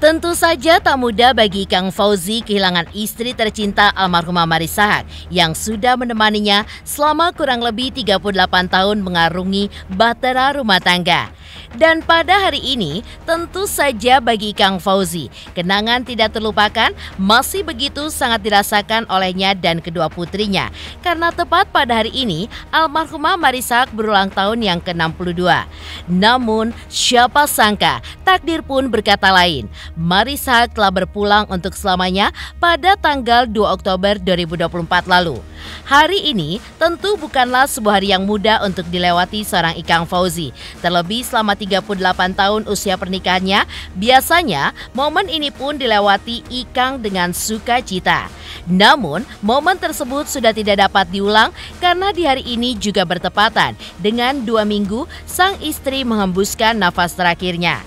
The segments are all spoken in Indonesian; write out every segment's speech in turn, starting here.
Tentu saja tak mudah bagi Kang Fauzi kehilangan istri tercinta almarhumah Marissa Haque yang sudah menemaninya selama kurang lebih 38 tahun mengarungi bahtera rumah tangga. Dan pada hari ini, tentu saja bagi Kang Fauzi, kenangan tidak terlupakan masih begitu sangat dirasakan olehnya dan kedua putrinya. Karena tepat pada hari ini, almarhumah Marissa Haque berulang tahun yang ke-62. Namun, siapa sangka, takdir pun berkata lain. Marissa Haque telah berpulang untuk selamanya pada tanggal 2 Oktober 2024 lalu. Hari ini tentu bukanlah sebuah hari yang mudah untuk dilewati seorang Ikang Fauzi. Terlebih selama 38 tahun usia pernikahannya, biasanya momen ini pun dilewati Ikang dengan sukacita. Namun, momen tersebut sudah tidak dapat diulang karena di hari ini juga bertepatan dengan 2 minggu sang istri menghembuskan nafas terakhirnya.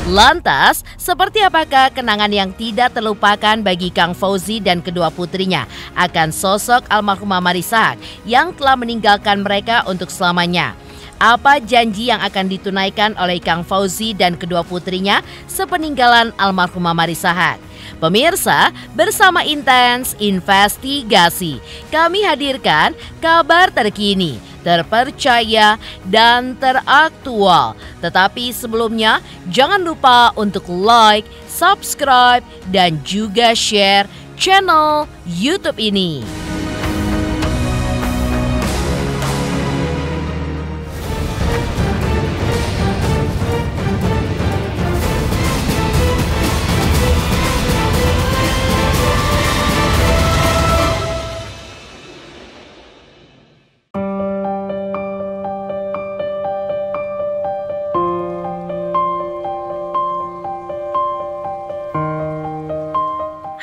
Lantas, seperti apakah kenangan yang tidak terlupakan bagi Kang Fauzi dan kedua putrinya akan sosok almarhumah Marissa Haque yang telah meninggalkan mereka untuk selamanya? Apa janji yang akan ditunaikan oleh Kang Fauzi dan kedua putrinya sepeninggalan almarhumah Marissa Haque? Pemirsa, bersama Intens Investigasi, kami hadirkan kabar terkini, terpercaya, dan teraktual. Tetapi sebelumnya, jangan lupa untuk like, subscribe, dan juga share channel YouTube ini.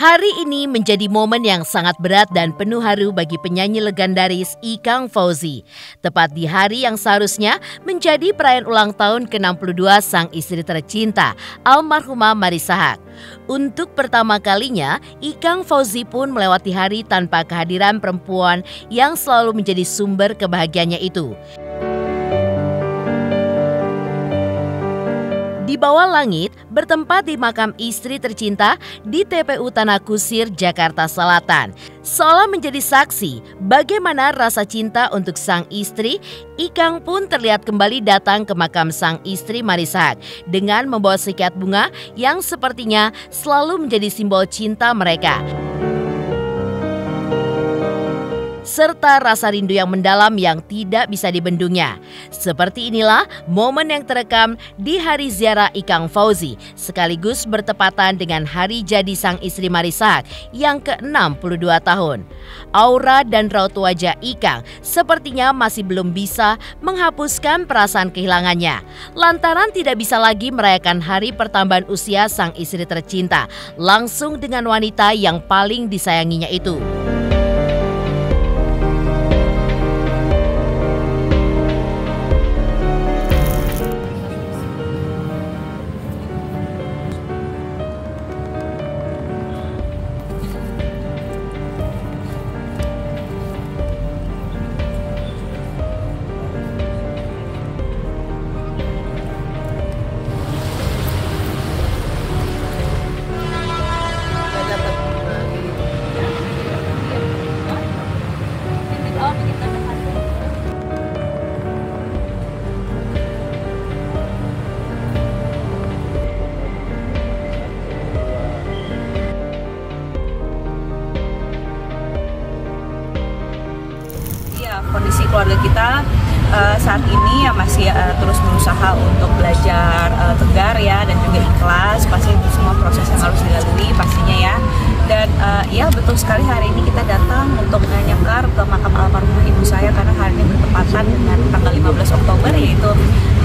Hari ini menjadi momen yang sangat berat dan penuh haru bagi penyanyi legendaris Ikang Fauzi. Tepat di hari yang seharusnya menjadi perayaan ulang tahun ke-62 sang istri tercinta, almarhumah Marissa Haque. Untuk pertama kalinya, Ikang Fauzi pun melewati hari tanpa kehadiran perempuan yang selalu menjadi sumber kebahagiaannya itu. Di bawah langit, bertempat di makam istri tercinta di TPU Tanah Kusir, Jakarta Selatan. Seolah menjadi saksi bagaimana rasa cinta untuk sang istri, Ikang pun terlihat kembali datang ke makam sang istri Marissa Haque dengan membawa sekiat bunga yang sepertinya selalu menjadi simbol cinta mereka, serta rasa rindu yang mendalam yang tidak bisa dibendungnya. Seperti inilah momen yang terekam di hari ziarah Ikang Fauzi, sekaligus bertepatan dengan hari jadi sang istri Marissa Haque yang ke-62 tahun. Aura dan raut wajah Ikang sepertinya masih belum bisa menghapuskan perasaan kehilangannya, lantaran tidak bisa lagi merayakan hari pertambahan usia sang istri tercinta langsung dengan wanita yang paling disayanginya itu. Kondisi keluarga kita saat ini ya masih terus berusaha untuk belajar tegar ya, dan juga ikhlas. Pasti itu semua proses yang harus dilalui pastinya ya. Dan ya betul sekali, hari ini kita datang untuk nyekar ke makam almarhumah ibu saya karena hari ini bertepatan dengan tanggal 15 Oktober, yaitu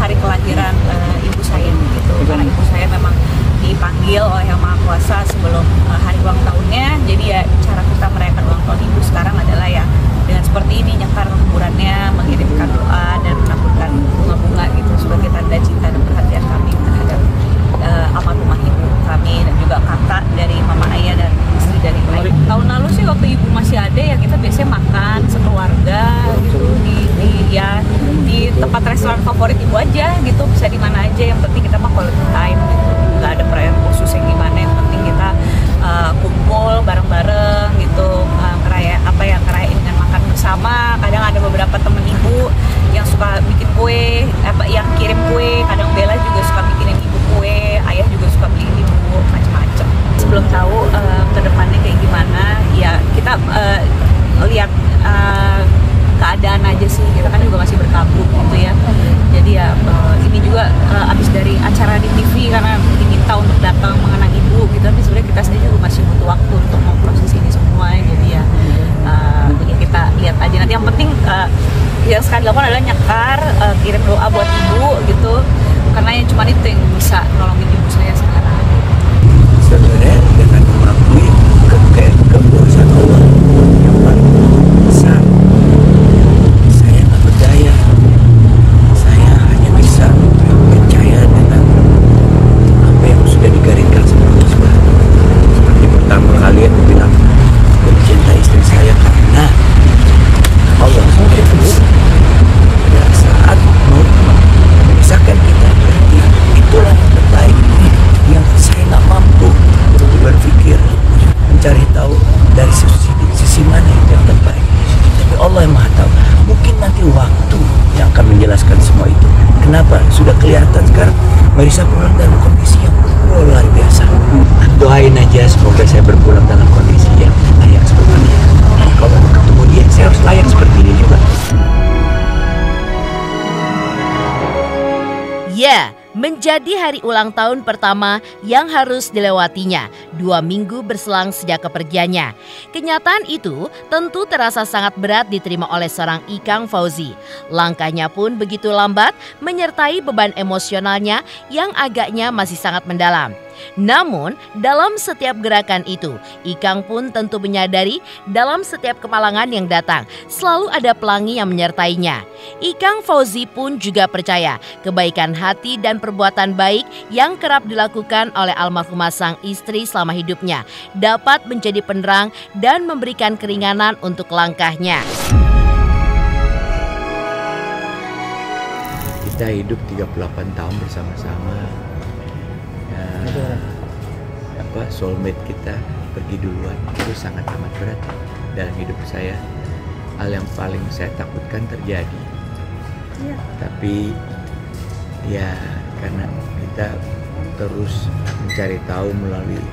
hari kelahiran ibu saya gitu. Karena ibu saya memang dipanggil oleh Yang Maha Kuasa sebelum hari ulang tahunnya. Jadi ya cara kita merayakan ulang tahun ibu sekarang adalah ya dengan seperti ini, nyekar ke kuburannya, mengirimkan doa dan menaburkan bunga-bunga gitu sebagai tanda cinta dan perhatian kami terhadap almarhumah ibu kami dan juga kakak dari mama ayah dan istri dari lain. Tahun lalu sih waktu ibu masih ada ya kita biasanya makan sekeluarga gitu di tempat restoran favorit ibu aja gitu, bisa di mana aja, yang penting kita makan kue, yang kirim kue. Kadang Bella juga suka bikinin ibu kue, ayah juga suka beliin ibu macam-macam. Sebelum tahu ke depannya kayak gimana, ya kita lihat keadaan aja sih. Kita kan juga masih berkabut gitu ya. Jadi ya ini juga abis dari acara di TV karena diminta untuk datang mengenang ibu gitu. Tapi sebenarnya kita sendiri juga masih butuh waktu untuk memproses ini semua. Jadi ya kita lihat aja. Nanti yang penting yang sekarang dilakukan adalah nyekar, kirim doa buat ibu gitu. Karena yang cuma itu yang bisa nolongin ibu saya sekarang. Sebenarnya dengan mengakui kekuasaan Allah yang paling besar, saya nggak percaya. Saya hanya bisa percaya dengan apa yang sudah digariskan sama Allah Subhanahu wa Ta'ala. Seperti pertama kali aku bilang, mencinta istri saya karena Allah SWT pada saat mau memisahkan kita, berarti itulah yang terbaik yang saya nggak mampu berpikir mencari tahu dari sisi mana yang terbaik. Tapi Allah yang Maha Tahu. Mungkin nanti waktu yang akan menjelaskan semua itu. Kenapa? Sudah kelihatan sekarang Marissa pulang dalam kondisi yang luar biasa. Doain aja semoga saya berpulang dalam kondisi yang layak seperti dia. Kalau mau ketemu dia, saya harus layak seperti dia juga. Ya, menjadi hari ulang tahun pertama yang harus dilewatinya 2 minggu berselang sejak kepergiannya. Kenyataan itu tentu terasa sangat berat diterima oleh seorang Ikang Fauzi. Langkahnya pun begitu lambat, menyertai beban emosionalnya yang agaknya masih sangat mendalam. Namun, dalam setiap gerakan itu, Ikang pun tentu menyadari dalam setiap kemalangan yang datang, selalu ada pelangi yang menyertainya. Ikang Fauzi pun juga percaya kebaikan hati dan perbuatan baik yang kerap dilakukan oleh almarhumah sang istri selama hidupnya dapat menjadi penerang dan memberikan keringanan untuk langkahnya. Kita hidup 38 tahun bersama-sama. Soulmate kita pergi duluan itu sangat amat berat dalam hidup saya. Hal yang paling saya takutkan terjadi. Tapi ya karena kita terus mencari tahu melalui,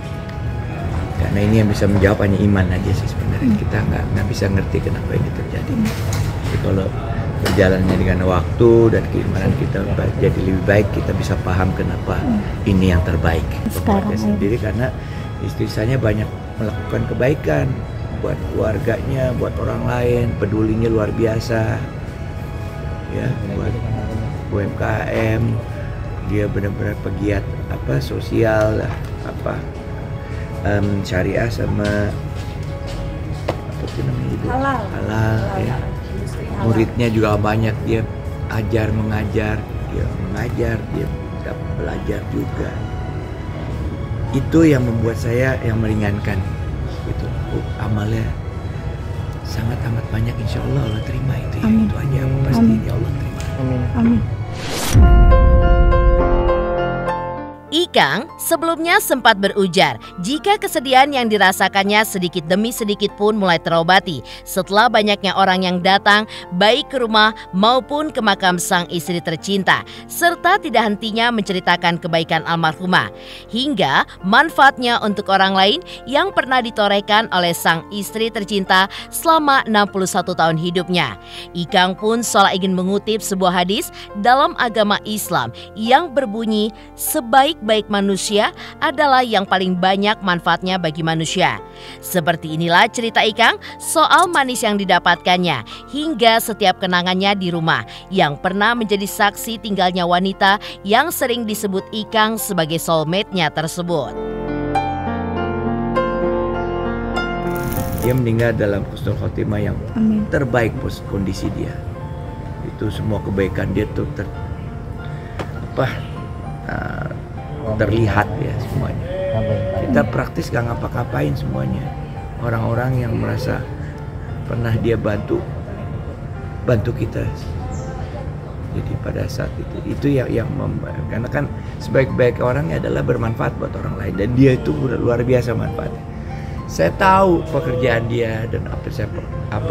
karena ini yang bisa menjawab hanya iman aja sih sebenarnya. Kita nggak bisa ngerti kenapa ini terjadi. Jadi kalau berjalannya dengan waktu dan keimanan kita jadi lebih baik, kita bisa paham kenapa ini yang terbaik buat saya sendiri. Karena istri saya banyak melakukan kebaikan buat keluarganya, buat orang lain, pedulinya luar biasa ya, buat UMKM. Dia benar-benar pegiat sosial syariah sama apa tuh namanya halal ya. Muridnya juga banyak, dia mengajar, dia belajar juga. Itu yang membuat saya yang meringankan gitu. Amalnya sangat amat banyak, insya Allah Allah terima itu ya. Amin. Itu aja pasti ya Allah terima. Amin. Ikang sebelumnya sempat berujar jika kesedihan yang dirasakannya sedikit demi sedikit pun mulai terobati setelah banyaknya orang yang datang baik ke rumah maupun ke makam sang istri tercinta, serta tidak hentinya menceritakan kebaikan almarhumah hingga manfaatnya untuk orang lain yang pernah ditorehkan oleh sang istri tercinta selama 61 tahun hidupnya. Ikang pun seolah ingin mengutip sebuah hadis dalam agama Islam yang berbunyi, sebaik-baik manusia adalah yang paling banyak manfaatnya bagi manusia. Seperti inilah cerita Ikang soal manis yang didapatkannya hingga setiap kenangannya di rumah yang pernah menjadi saksi tinggalnya wanita yang sering disebut Ikang sebagai soulmate-nya tersebut. Dia meninggal dalam husnul khotimah yang terbaik kondisi dia. Itu semua kebaikan dia tuh terlihat ya semuanya. Kita praktis gak ngapa-ngapain semuanya. Orang-orang yang merasa pernah dia bantu kita. Jadi pada saat itu yang karena kan sebaik-baik orangnya adalah bermanfaat buat orang lain, dan dia itu luar biasa manfaatnya. Saya tahu pekerjaan dia dan apa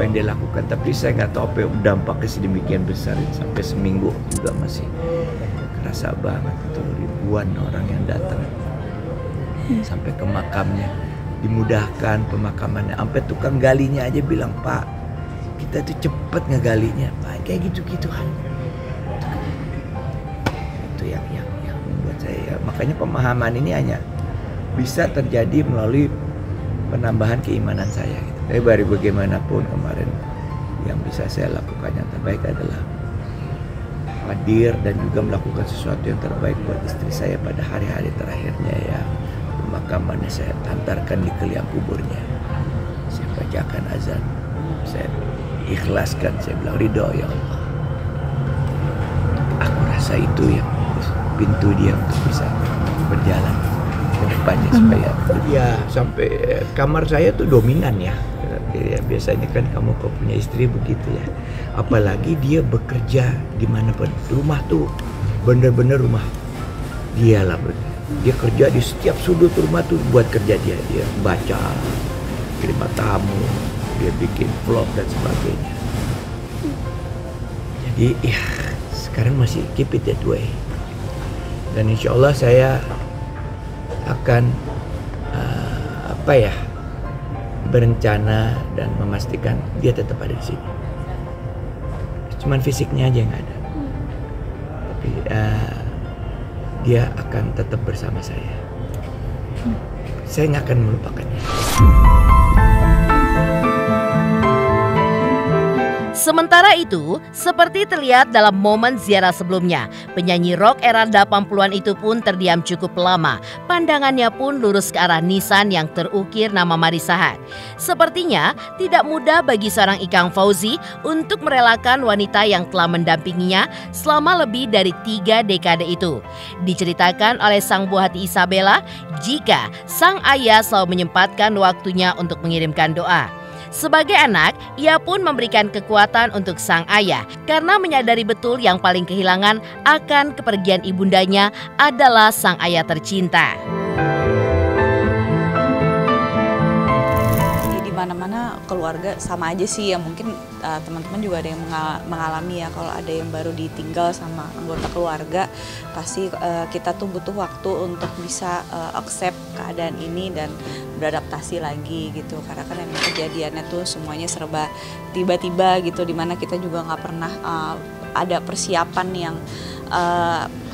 yang dia lakukan, tapi saya nggak tahu apa yang dampaknya sedemikian besar. Sampai seminggu juga masih kerasa banget itu, ribuan orang yang datang sampai ke makamnya, dimudahkan pemakamannya. Sampai tukang galinya aja bilang, Pak, kita tuh cepet ngegalinya, Pak, kayak gitu-gitu kan. Itu yang membuat saya, makanya pemahaman ini hanya bisa terjadi melalui penambahan keimanan saya gitu. Tapi baru bagaimanapun kemarin yang bisa saya lakukan yang terbaik adalah hadir dan juga melakukan sesuatu yang terbaik buat istri saya pada hari-hari terakhirnya ya. Pemakamannya saya antarkan di ke liang kuburnya. Saya bacakan azan. Saya ikhlaskan, saya bilang ridho ya Allah. Aku rasa itu yang pintu dia untuk bisa berjalan ke depannya supaya dia sampai kamar saya tuh dominan ya. Biasanya kan kamu kalau punya istri begitu ya. Apalagi dia bekerja dimanapun. Rumah tuh bener-bener rumah dia lah. Dia kerja di setiap sudut rumah tuh buat kerja dia. Dia baca, terima tamu, dia bikin vlog dan sebagainya. Jadi ya sekarang masih keep it that way. Dan insya Allah saya akan berencana dan memastikan dia tetap ada di sini. Cuman fisiknya aja yang ada. Tapi dia akan tetap bersama saya. Saya nggak akan melupakannya. Sementara itu, seperti terlihat dalam momen ziarah sebelumnya, penyanyi rock era 80-an itu pun terdiam cukup lama. Pandangannya pun lurus ke arah nisan yang terukir nama Marissa Haque. Sepertinya tidak mudah bagi seorang Ikang Fauzi untuk merelakan wanita yang telah mendampinginya selama lebih dari 3 dekade itu. Diceritakan oleh sang buah hati Isabella, jika sang ayah selalu menyempatkan waktunya untuk mengirimkan doa. Sebagai anak, ia pun memberikan kekuatan untuk sang ayah karena menyadari betul yang paling kehilangan akan kepergian ibundanya adalah sang ayah tercinta. Di mana-mana keluarga sama aja sih, ya mungkin teman-teman juga ada yang mengalami ya, kalau ada yang baru ditinggal sama anggota keluarga pasti kita tuh butuh waktu untuk bisa accept keadaan ini dan beradaptasi lagi gitu, karena kan emang kejadiannya tuh semuanya serba tiba-tiba gitu, dimana kita juga nggak pernah ada persiapan yang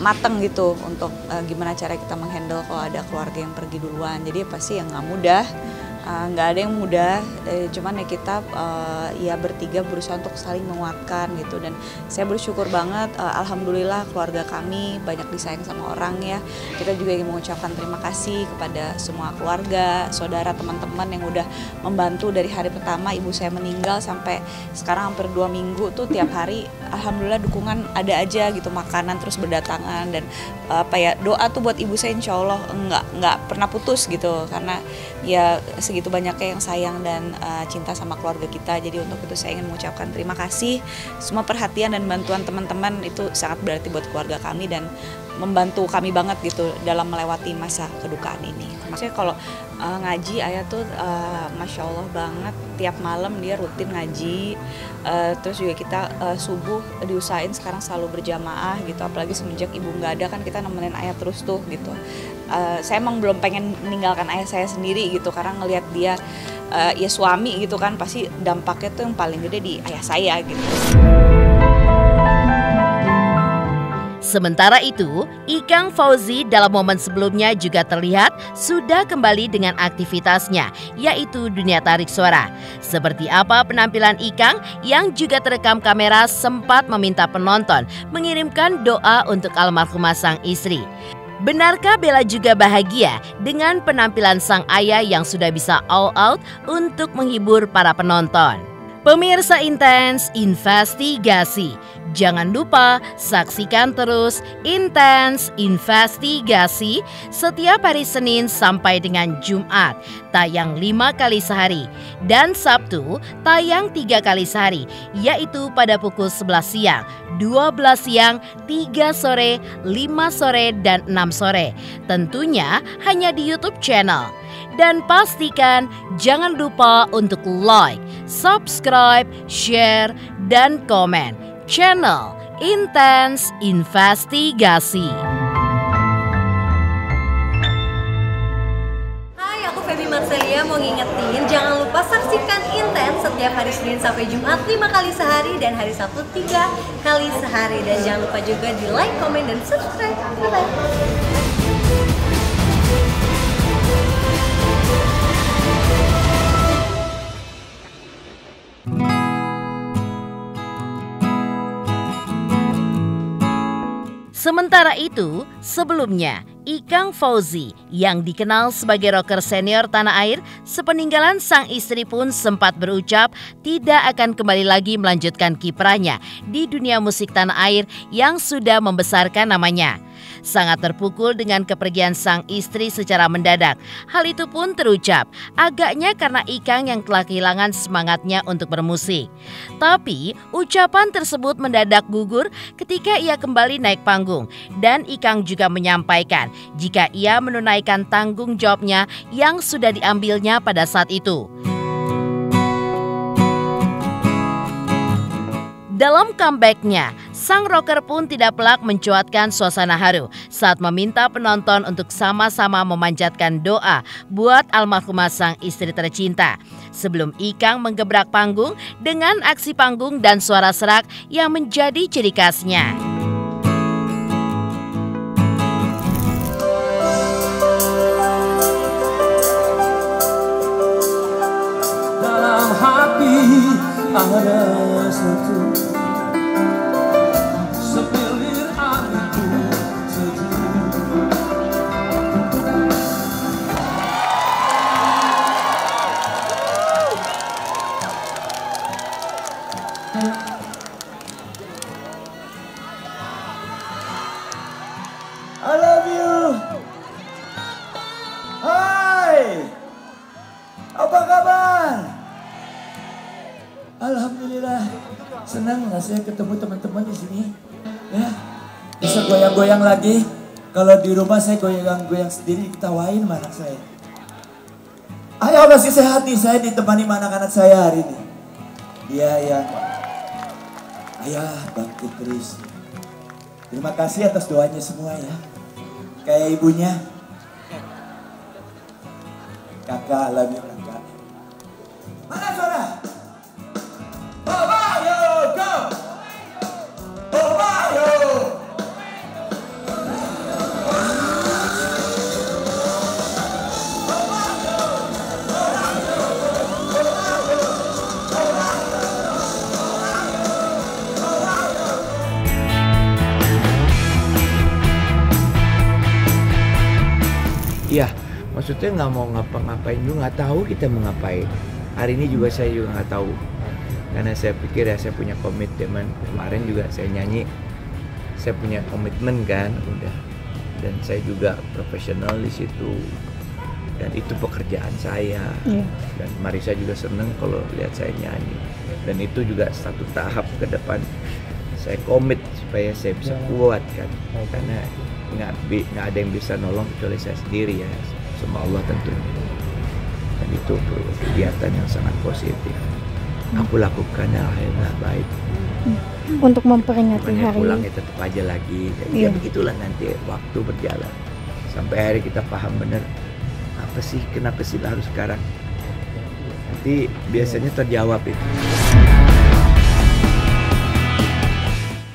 mateng gitu untuk gimana cara kita menghandle kalau ada keluarga yang pergi duluan. Jadi pasti yang nggak mudah. Nggak ada yang mudah, cuman ya kita ya bertiga berusaha untuk saling menguatkan gitu. Dan saya bersyukur banget, alhamdulillah keluarga kami banyak disayang sama orang ya. Kita juga ingin mengucapkan terima kasih kepada semua keluarga, saudara, teman-teman yang udah membantu dari hari pertama ibu saya meninggal sampai sekarang hampir 2 minggu tuh tiap hari alhamdulillah dukungan ada aja gitu, makanan terus berdatangan. Dan doa tuh buat ibu saya insya Allah nggak pernah putus gitu, karena ya segitu banyaknya yang sayang dan cinta sama keluarga kita. Jadi untuk itu saya ingin mengucapkan terima kasih. Semua perhatian dan bantuan teman-teman itu sangat berarti buat keluarga kami dan membantu kami banget gitu dalam melewati masa kedukaan ini. Maksudnya kalau ngaji ayah tuh Masya Allah banget, tiap malam dia rutin ngaji. Terus juga kita subuh diusahain sekarang selalu berjamaah gitu, apalagi semenjak ibu nggak ada kan kita nemenin ayah terus tuh gitu. Saya emang belum pengen meninggalkan ayah saya sendiri gitu, karena ngelihat dia ya suami gitu kan, pasti dampaknya tuh yang paling gede di ayah saya gitu. Sementara itu, Ikang Fauzi dalam momen sebelumnya juga terlihat sudah kembali dengan aktivitasnya, yaitu dunia tarik suara. Seperti apa penampilan Ikang yang juga terekam kamera sempat meminta penonton mengirimkan doa untuk almarhumah sang istri. Benarkah Bella juga bahagia dengan penampilan sang ayah yang sudah bisa all out untuk menghibur para penonton? Pemirsa Intens Investigasi, jangan lupa saksikan terus Intens Investigasi setiap hari Senin sampai dengan Jumat, tayang 5 kali sehari, dan Sabtu tayang 3 kali sehari, yaitu pada pukul 11 siang, 12 siang, 3 sore, 5 sore, dan 6 sore. Tentunya hanya di YouTube channel. Dan pastikan jangan lupa untuk like, subscribe, share, dan komen channel Intens Investigasi. Hai, aku Feby Marcelia mau ngingetin jangan lupa saksikan Intens setiap hari Senin sampai Jumat 5 kali sehari dan hari Sabtu 3 kali sehari. Dan jangan lupa juga di like, komen, dan subscribe. Bye-bye. Sementara itu, sebelumnya Ikang Fauzi yang dikenal sebagai rocker senior tanah air sepeninggalan sang istri pun sempat berucap tidak akan kembali lagi melanjutkan kiprahnya di dunia musik tanah air yang sudah membesarkan namanya. Sangat terpukul dengan kepergian sang istri secara mendadak. Hal itu pun terucap agaknya karena Ikang yang telah kehilangan semangatnya untuk bermusik. Tapi ucapan tersebut mendadak gugur ketika ia kembali naik panggung. Dan Ikang juga menyampaikan jika ia menunaikan tanggung jawabnya yang sudah diambilnya pada saat itu. Dalam comeback-nya, sang rocker pun tidak pelak mencuatkan suasana haru saat meminta penonton untuk sama-sama memanjatkan doa buat almarhumah sang istri tercinta. Sebelum Ikang menggebrak panggung dengan aksi panggung dan suara serak yang menjadi ciri khasnya. Dalam hati ada satu sepilir hatiku sejuk. I love you. Hai, apa kabar? Alhamdulillah, senang saya ketemu teman-teman di sini. Ya, bisa goyang-goyang lagi. Kalau di rumah saya goyang-goyang sendiri, diketawain sama anak saya. Ayo masih sehat nih, saya ditemani anak-anak saya hari ini. Dia yang ayah bangkit terus. Terima kasih atas doanya semua ya. Kayak ibunya. Kakak, love you kakak. Mana suara? Iya, maksudnya nggak mau ngapa-ngapain juga, nggak tahu kita mau ngapain. Hari ini juga saya juga nggak tahu, karena saya pikir ya saya punya komitmen. Kemarin juga saya nyanyi, saya punya komitmen kan, udah. Dan saya juga profesional di situ, dan itu pekerjaan saya. Dan Marisa juga seneng kalau lihat saya nyanyi. Dan itu juga satu tahap ke depan. Saya komit supaya saya bisa kuat kan, karena nggak ada yang bisa nolong kecuali saya sendiri ya, sama Allah tentunya. Dan itu kegiatan yang sangat positif. Aku lakukan alhamdulillah baik. Untuk memperingati hari pulangnya tetap aja lagi. Jadi ya begitulah, nanti waktu berjalan sampai hari kita paham benar apa sih, kenapa sih harus sekarang. Nanti biasanya terjawab itu.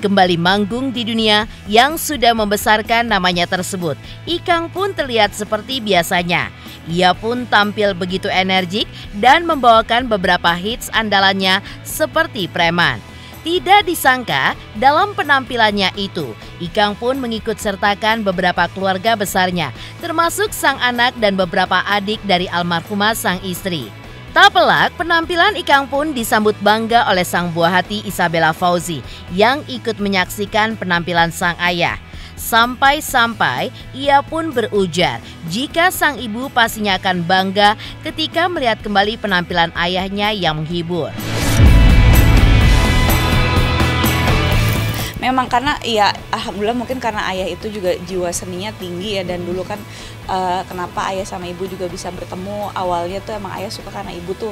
Kembali manggung di dunia yang sudah membesarkan namanya tersebut, Ikang pun terlihat seperti biasanya. Ia pun tampil begitu energik dan membawakan beberapa hits andalannya seperti Preman. Tidak disangka dalam penampilannya itu, Ikang pun mengikut sertakan beberapa keluarga besarnya, termasuk sang anak dan beberapa adik dari almarhumah sang istri. Tak pelak, penampilan Ikang pun disambut bangga oleh sang buah hati Isabella Fauzi yang ikut menyaksikan penampilan sang ayah. Sampai-sampai ia pun berujar jika sang ibu pastinya akan bangga ketika melihat kembali penampilan ayahnya yang menghibur. Memang karena ya alhamdulillah mungkin karena ayah itu juga jiwa seninya tinggi ya, dan dulu kan kenapa ayah sama ibu juga bisa bertemu awalnya tuh emang ayah suka karena ibu tuh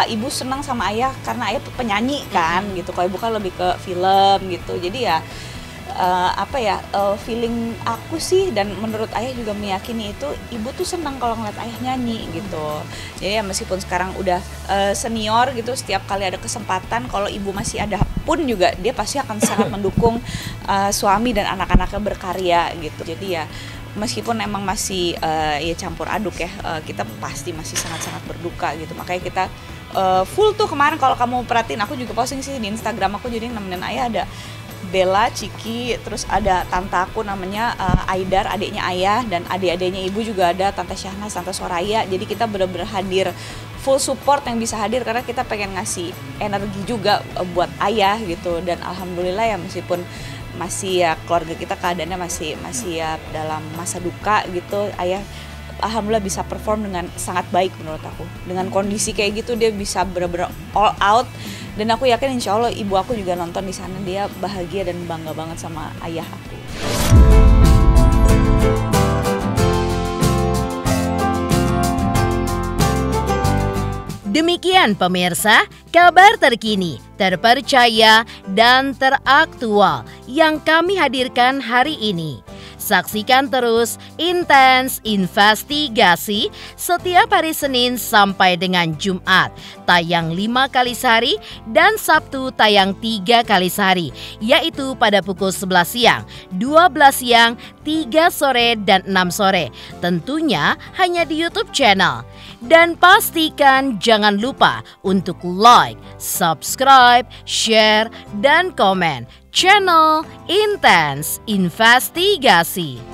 ibu senang sama ayah karena ayah penyanyi kan gitu. Kalau ibu kan lebih ke film gitu. Jadi ya feeling aku sih, dan menurut ayah juga meyakini itu, ibu tuh senang kalau ngeliat ayah nyanyi gitu. Jadi ya meskipun sekarang udah senior gitu, setiap kali ada kesempatan kalau ibu masih ada pun juga dia pasti akan sangat mendukung suami dan anak-anaknya berkarya gitu. Jadi ya meskipun emang masih ya campur aduk ya, kita pasti masih sangat-sangat berduka gitu. Makanya kita full tuh kemarin, kalau kamu perhatiin aku juga posting sih di Instagram aku, jadi nemenin ayah ada Bella, Ciki, terus ada tante aku namanya Aidar, adiknya ayah, dan adik-adiknya ibu juga ada, tante Syahnas, tante Soraya. Jadi kita benar-benar hadir, full support yang bisa hadir, karena kita pengen ngasih energi juga buat ayah gitu. Dan alhamdulillah ya meskipun masih ya keluarga kita keadaannya masih ya dalam masa duka gitu, ayah alhamdulillah bisa perform dengan sangat baik menurut aku. Dengan kondisi kayak gitu dia bisa benar-benar all out, dan aku yakin insya Allah ibu aku juga nonton di sana, dia bahagia dan bangga banget sama ayah aku. Demikian pemirsa, kabar terkini, terpercaya, dan teraktual yang kami hadirkan hari ini. Saksikan terus Intens Investigasi setiap hari Senin sampai dengan Jumat, tayang 5 kali sehari, dan Sabtu tayang 3 kali sehari, yaitu pada pukul 11 siang, 12 siang, 3 sore, dan 6 sore. Tentunya hanya di YouTube channel. Dan pastikan jangan lupa untuk like, subscribe, share, dan komen channel Intens Investigasi.